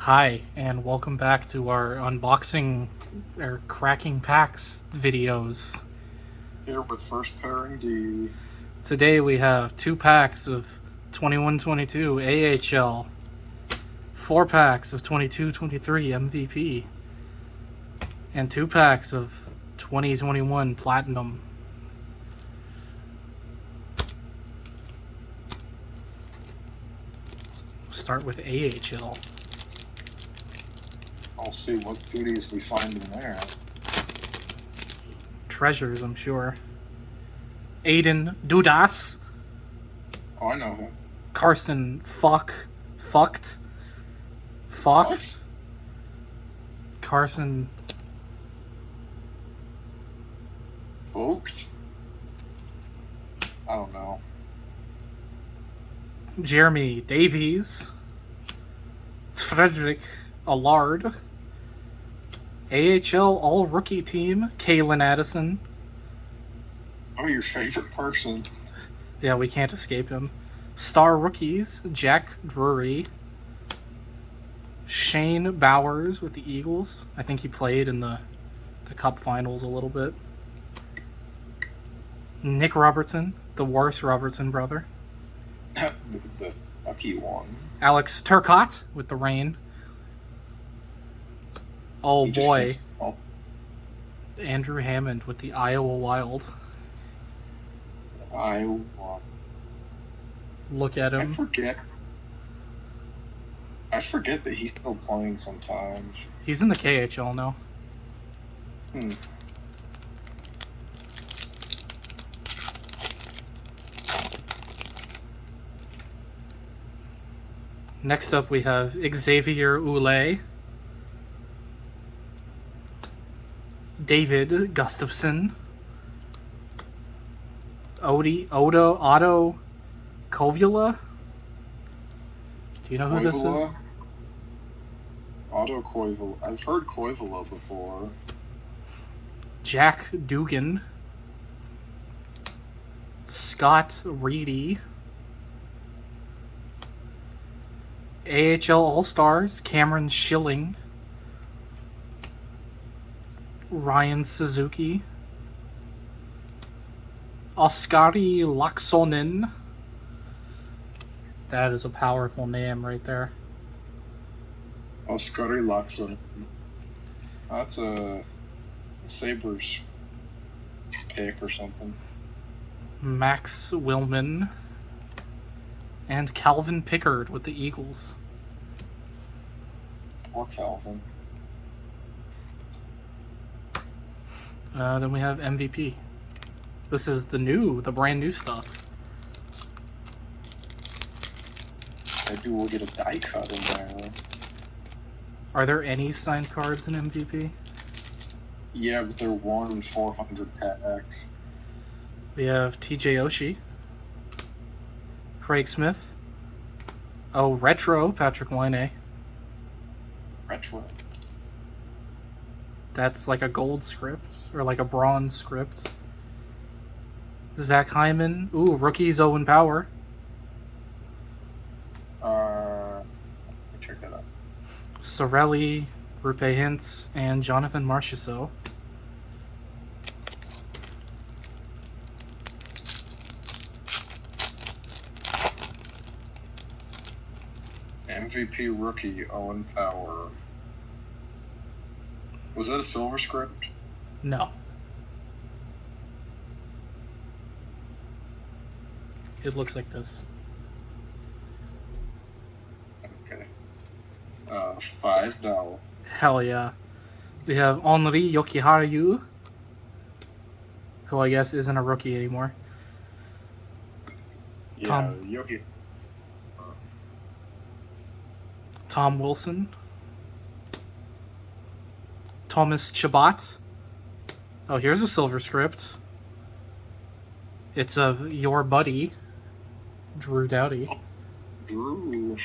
Hi, and welcome back to our unboxing or cracking packs videos. Here with first pairing D. Today we have 2 packs of 21-22 AHL, 4 packs of 22-23 MVP, and 2 packs of 2021 Platinum. Start with AHL. I'll see what goodies we find in there. Treasures, I'm sure. Aiden Dudas. Oh, I know him. Carson Fucked. What? Carson Voked? I don't know. Jeremy Davies, Frederick Allard, AHL All-Rookie Team, Kalen Addison. Oh, your favorite person. Yeah, we can't escape him. Star Rookies, Jack Drury, Shane Bowers with the Eagles. I think he played in the Cup Finals a little bit. Nick Robertson, the worst Robertson brother. The lucky one. Alex Turcotte with the Reign. Oh boy. Andrew Hammond with the Iowa Wild. Iowa. Look at him. I forget that he's still playing sometimes. He's in the KHL now. Next up we have Xavier Oulet, David Gustafson, Otto Kovula. Do you know who this is? Otto Koivula. I've heard Koivula before. Jack Dugan, Scott Reedy, AHL All-Stars, Cameron Schilling, Ryan Suzuki, Oskari Laksonen. That is a powerful name right there. Oskari Laksonen. That's a Sabres pick or something. Max Willman, and Calvin Pickard with the Eagles. Poor Calvin. Then we have MVP. This is the brand new stuff. Maybe we'll get a die cut in there. Are there any signed cards in MVP? Yeah, but they're 1 in 400 packs. We have TJ Oshie, Craig Smith. Oh, retro Patrick Laine. Retro. That's like a gold script or like a bronze script. Zach Hyman. Ooh, rookies Owen Power. Let me check that out. Sorelli, Rupe Hintz, and Jonathan Marchessault. MVP rookie Owen Power. Was that a silver script? No. It looks like this. Okay. $5. Hell yeah. We have Henri Jokiharju, who I guess isn't a rookie anymore. Yeah, Tom Wilson. Thomas Chabot. Oh, here's a silver script. It's of your buddy, Drew Doughty. Drew.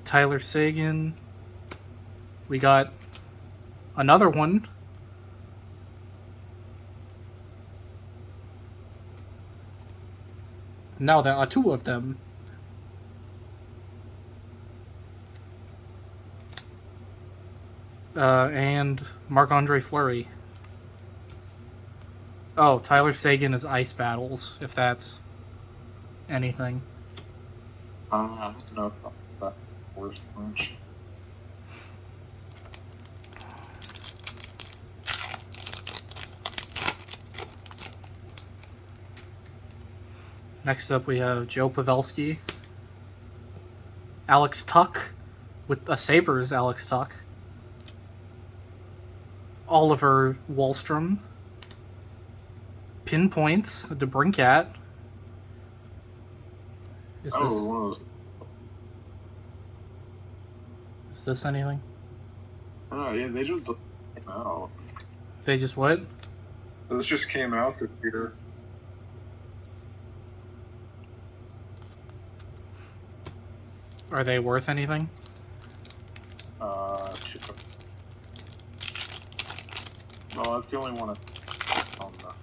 Tyler Sagan. We got another one. Now there are 2 of them. And Marc-Andre Fleury. Oh, Tyler Seguin is Ice Battles, if that's anything. I don't know about that worst much. Next up, we have Joe Pavelski. Alex Tuck, with a Sabres Alex Tuck. Oliver Wahlstrom. Pinpoints, DeBrincat. Is this anything? Oh, yeah, they just came out. They just what? This just came out this year. Are they worth anything? Well, that's the only one on the...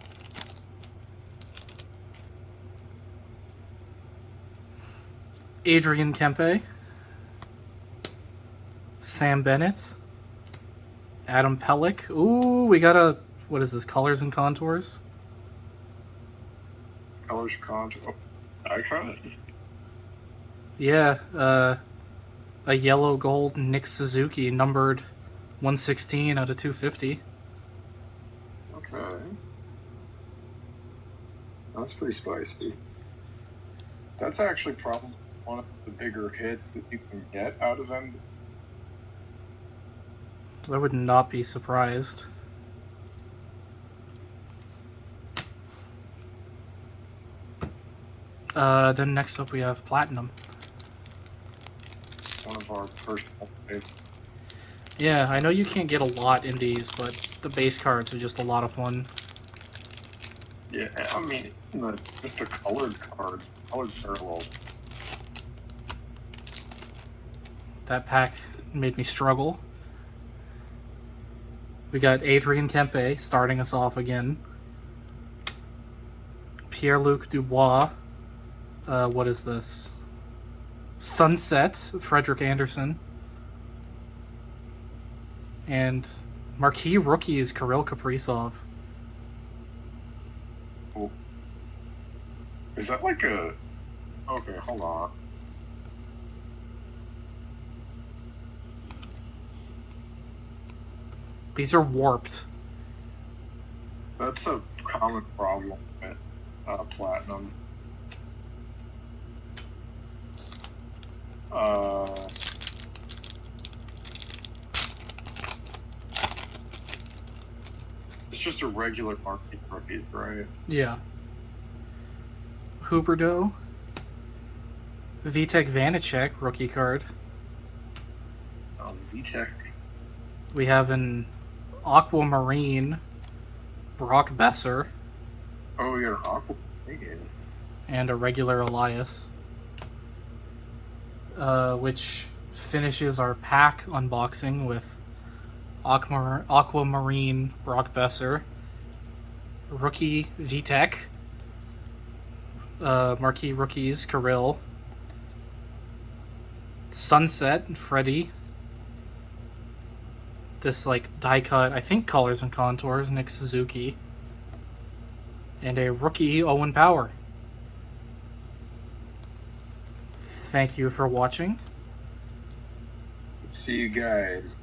Adrian Kempe. Sam Bennett. Adam Pellick. Ooh, we got a... What is this? Colors and Contours? Colors Contour. Icon? Yeah, a yellow gold Nick Suzuki, numbered 116 out of 250. Okay. That's pretty spicy. That's actually probably one of the bigger hits that you can get out of them. I would not be surprised. Then next up we have Platinum. One of our first favorites. Yeah, I know you can't get a lot in these, but the base cards are just a lot of fun. Yeah, I mean, just the colored cards, colored parallels. That pack made me struggle. We got Adrian Kempe starting us off again. Pierre-Luc Dubois. What is this? Sunset, Frederick Anderson. And marquee rookies, Kirill Kaprizov. Oh. Is that like a... Okay, hold on. These are warped. That's a common problem with Platinum. It's just a regular market rookies, right? Yeah. Huberdeau. Vitek Vanacek, rookie card. Vitek. We have an Aquamarine, Brock Besser. Oh, we got an Aquamarine. And a regular Elias. Which finishes our pack unboxing with Aquamarine, Brock Besser. Rookie Vitek. Marquee rookies, Kirill. Sunset, Freddie. This, like, die cut, I think Colors and Contours, Nick Suzuki. And a rookie, Owen Power. Thank you for watching. See you guys.